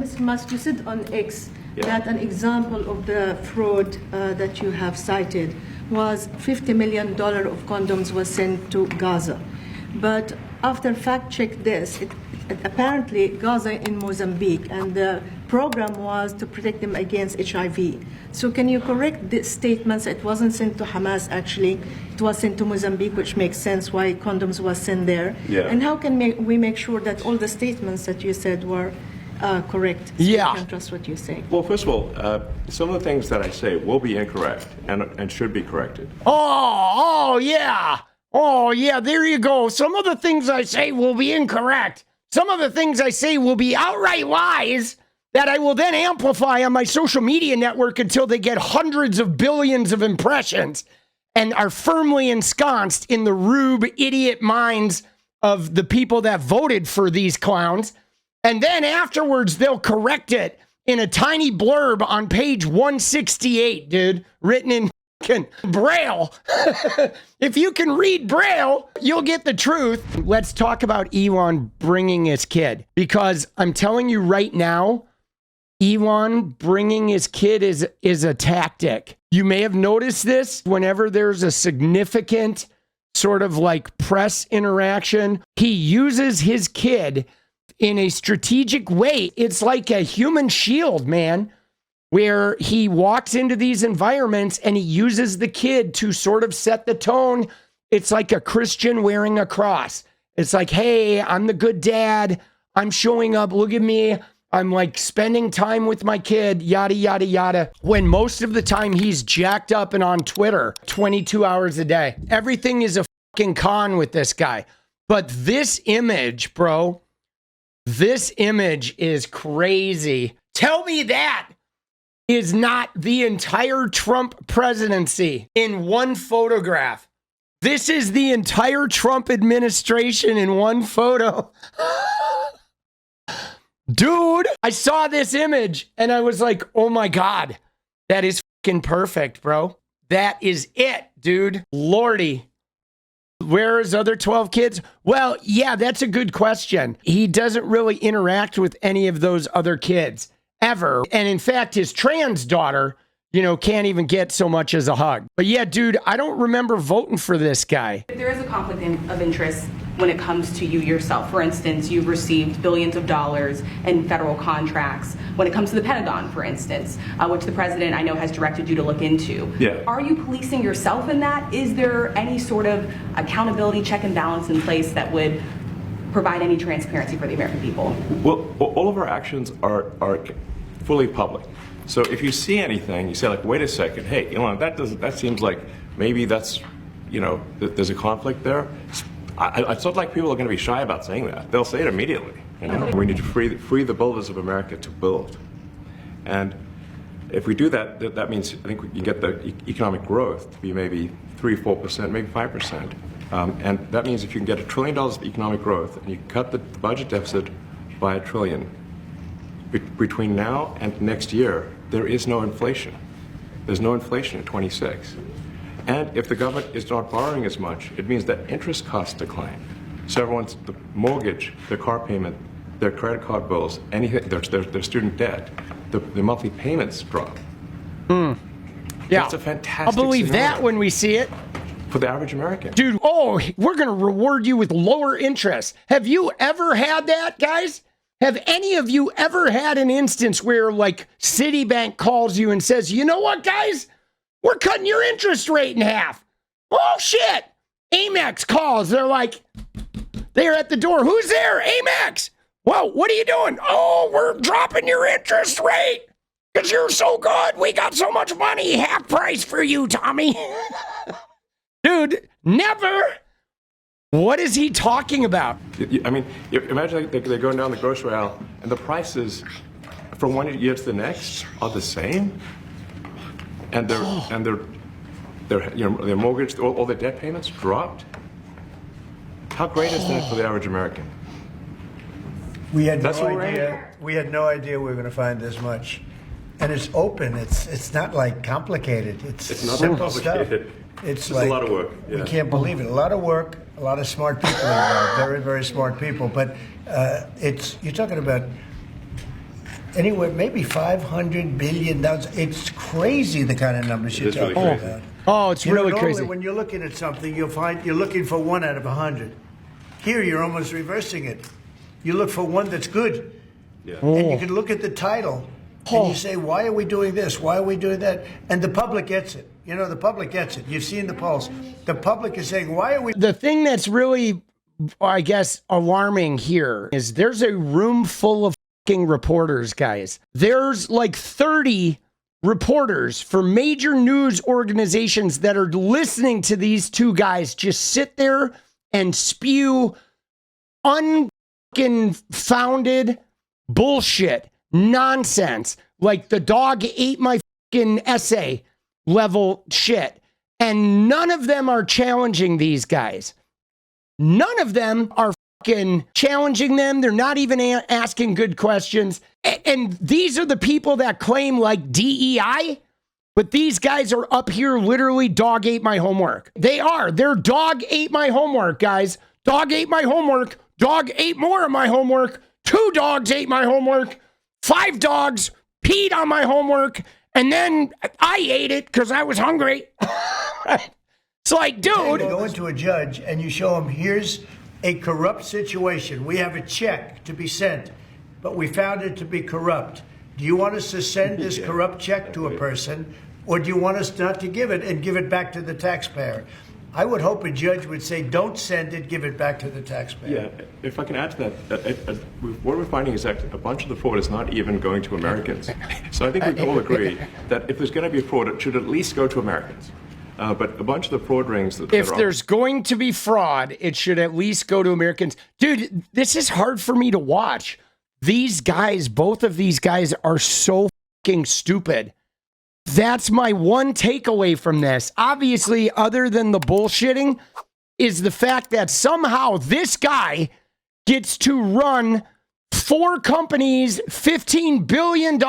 Mr. Musk, you said on X that an example of the fraud that you have cited was $50 million of condoms was sent to Gaza. But after fact-check this, apparently Gaza in Mozambique, and the program was to protect them against HIV. So can you correct the statements? It wasn't sent to Hamas, actually. It was sent to Mozambique, which makes sense why condoms was sent there. Yeah. And how can we make sure that all the statements that you said were correct? So Yeah. we can trust what you say. Well, first of all, some of the things that I say will be incorrect and should be corrected. Oh, yeah. Oh, yeah, there you go. Some of the things I say will be incorrect. Some of the things I say will be outright lies that I will then amplify on my social media network until they get hundreds of billions of impressions and are firmly ensconced in the rube idiot minds of the people that voted for these clowns. And then afterwards, they'll correct it in a tiny blurb on page 168, dude, written in Braille. If you can read Braille, you'll get the truth. Let's talk about Elon bringing his kid, because I'm telling you right now, Elon bringing his kid is a tactic. You may have noticed this whenever there's a significant sort of like press interaction, he uses his kid in a strategic way. It's like a human shield, man, where he walks into these environments and he uses the kid to sort of set the tone. It's like a Christian wearing a cross. It's like, hey, I'm the good dad. I'm showing up. Look at me. I'm like spending time with my kid, yada, yada, yada. When most of the time he's jacked up and on Twitter 22 hours a day. Everything is a fucking con with this guy. But this image, bro, this image is crazy. Tell me that is not the entire Trump presidency in one photograph. This is the entire Trump administration in one photo. Dude, I saw this image and I was like, oh my God, that is fucking perfect, bro. That is it, dude. Lordy. Where are his other 12 kids? Well, yeah, that's a good question. He doesn't really interact with any of those other kids ever. And in fact, his trans daughter, can't even get so much as a hug. But yeah, dude, I don't remember voting for this guy. There is a conflict of interest when it comes to you yourself. For instance, you've received billions of dollars in federal contracts. When it comes to the Pentagon, for instance, which the president I know has directed you to look into. Yeah. Are you policing yourself in that? Is there any sort of accountability check and balance in place that would provide any transparency for the American people? Well, all of our actions are fully public. So if you see anything, you say like, wait a second, hey, Elon, that seems like maybe that's, there's a conflict there. It's not like people are going to be shy about saying that. They'll say it immediately. We need to free the builders of America to build. And if we do that, that means I think we can get the economic growth to be maybe 3-4%, maybe 5%. And that means if you can get $1 trillion of economic growth and you cut the budget deficit by $1 trillion, between now and next year, there is no inflation. There's no inflation in 26. And if the government is not borrowing as much, it means that interest costs decline. So everyone's, the mortgage, their car payment, their credit card bills, anything, their student debt, the monthly payments drop. Yeah. That's a fantastic I'll believe scenario that when we see it. for the average American. Dude, we're going to reward you with lower interest. Have you ever had that, guys? Have any of you ever had an instance where like Citibank calls you and says, you know what, guys? We're cutting your interest rate in half. Oh, shit. Amex calls. They're at the door. Who's there? Amex. Well, what are you doing? Oh, we're dropping your interest rate because you're so good. We got so much money. Half price for you, Tommy. Dude, never. What is he talking about? I mean, imagine they're going down the grocery aisle and the prices from one year to the next are the same, and their mortgage, all their debt payments dropped. How great is that for the average American? We had That's no what we're idea. We had no idea we were going to find this much, and it's open. It's not like complicated. It's not simple complicated. stuff. It's a like lot of work. We Yeah. can't believe it. A lot of work. A lot of smart people involved. Very, very smart people. But you're talking about anywhere, maybe $500 billion. It's crazy the kind of numbers you're It is really talking crazy. about. Oh, it's really normally crazy. when you're looking at something, you'll find you're looking for 1 out of 100. Here, you're almost reversing it. You look for one that's good. Yeah. And you can look at the title and you say, why are we doing this? Why are we doing that? And the public gets it. You know, the public gets it. You've seen the polls. The public is saying, why are we... The thing that's really, I guess, alarming here is there's a room full of fucking reporters, guys. There's like 30 reporters for major news organizations that are listening to these two guys just sit there and spew unfounded bullshit, nonsense, like the dog ate my fucking essay level shit. And none of them are challenging these guys. None of them are fucking challenging them. They're not even asking good questions. And these are the people that claim like DEI, but these guys are up here literally dog ate my homework. They are. They're dog ate my homework, guys. Dog ate my homework. Dog ate more of my homework. 2 dogs ate my homework. 5 dogs peed on my homework. And then I ate it because I was hungry. It's like, dude. You go into a judge and you show him, here's a corrupt situation. We have a check to be sent, but we found it to be corrupt. Do you want us to send this corrupt check to a person, or do you want us not to give it and give it back to the taxpayer? I would hope a judge would say, don't send it, give it back to the taxpayer. Yeah, if I can add to that, what we're finding is that a bunch of the fraud is not even going to Americans. So I think we can all agree that if there's going to be fraud, it should at least go to Americans. But a bunch of the fraud rings that if there's going to be fraud, it should at least go to Americans. Dude, this is hard for me to watch. These guys, both of these guys are so fucking stupid. That's my one takeaway from this. Obviously, other than the bullshitting, is the fact that somehow this guy gets to run 4 companies, $15 billion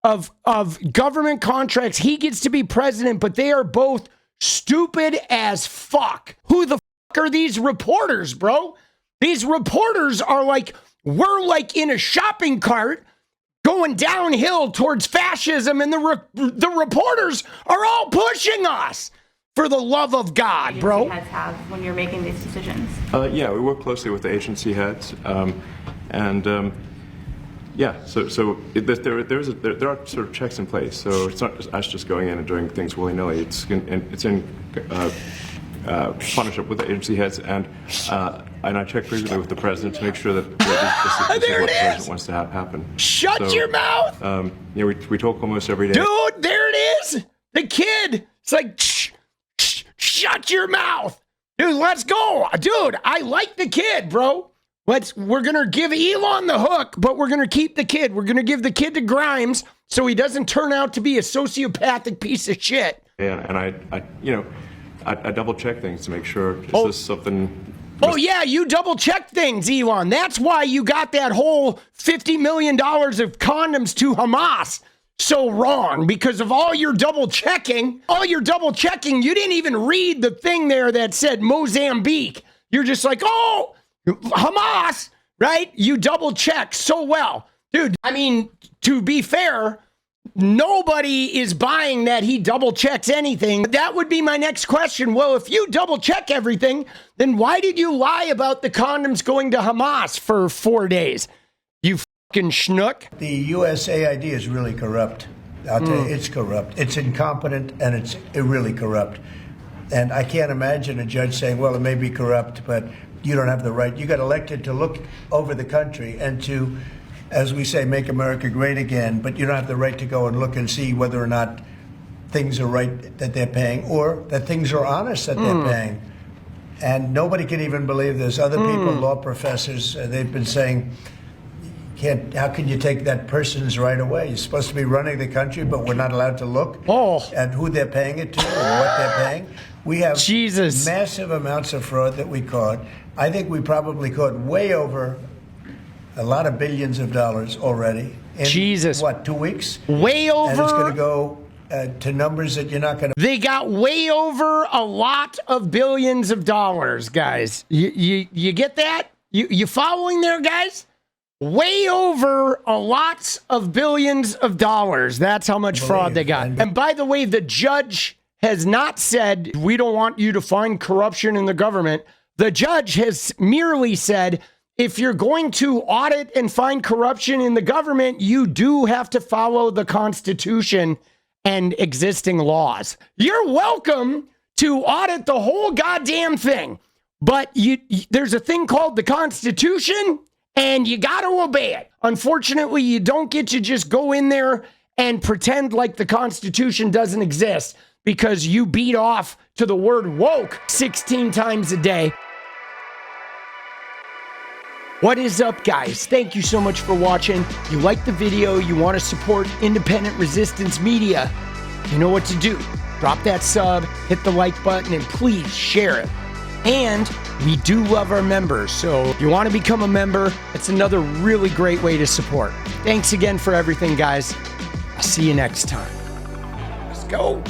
of government contracts. He gets to be president, but they are both stupid as fuck. Who the fuck are these reporters, bro? These reporters are like, we're like in a shopping cart going downhill towards fascism, and the reporters are all pushing us. For the love of God, bro. Agency heads have when you're making these decisions? Yeah, we work closely with the agency heads, yeah. So there are sort of checks in place. So it's not just us just going in and doing things willy nilly. It's in partnership with the agency heads, and I check frequently with the president to make sure that this is what the president wants to have happen. Shut your mouth! Yeah, we talk almost every day. Dude, there it is! The kid! It's like, shut your mouth! Dude, let's go! Dude, I like the kid, bro. We're gonna give Elon the hook, but we're gonna keep the kid. We're gonna give the kid to Grimes so he doesn't turn out to be a sociopathic piece of shit. And I double check things to make sure is this something. Oh yeah, you double check things, Elon. That's why you got that whole $50 million of condoms to Hamas so wrong, because of all your double checking. You didn't even read the thing there that said Mozambique. You're just like, oh, Hamas, right? You double check so well. Dude, I mean, to be fair, nobody is buying that he double checks anything. That would be my next question. Well, if you double check everything, then why did you lie about the condoms going to Hamas for 4 days? You fucking schnook. The USAID is really corrupt. I'll tell you, it's corrupt. It's incompetent, and it's really corrupt. And I can't imagine a judge saying, well, it may be corrupt, but you don't have the right. You got elected to look over the country and to, as we say, make America great again, but you don't have the right to go and look and see whether or not things are right that they're paying, or that things are honest that they're paying. And nobody can even believe this. Other people, law professors, they've been saying, how can you take that person's right away? You're supposed to be running the country, but we're not allowed to look at who they're paying it to or what they're paying. We have massive amounts of fraud that we caught. I think we probably caught way over a lot of billions of dollars already. In, what, 2 weeks? Way over. And it's going to go to numbers that you're not going to. They got way over a lot of billions of dollars, guys. You get that? You following there, guys? way over lots of billions of dollars. That's how much fraud they got. And by the way, the judge has not said, we don't want you to find corruption in the government. The judge has merely said, if you're going to audit and find corruption in the government, you do have to follow the Constitution and existing laws. You're welcome to audit the whole goddamn thing, but there's a thing called the Constitution, and you got to obey it. Unfortunately, you don't get to just go in there and pretend like the Constitution doesn't exist because you beat off to the word woke 16 times a day. What is up, guys? Thank you so much for watching. You like the video, you want to support independent resistance media, you know what to do. Drop that sub, hit the like button, and please share it. And we do love our members, so if you want to become a member, it's another really great way to support. Thanks again for everything, guys. I'll see you next time. Let's go.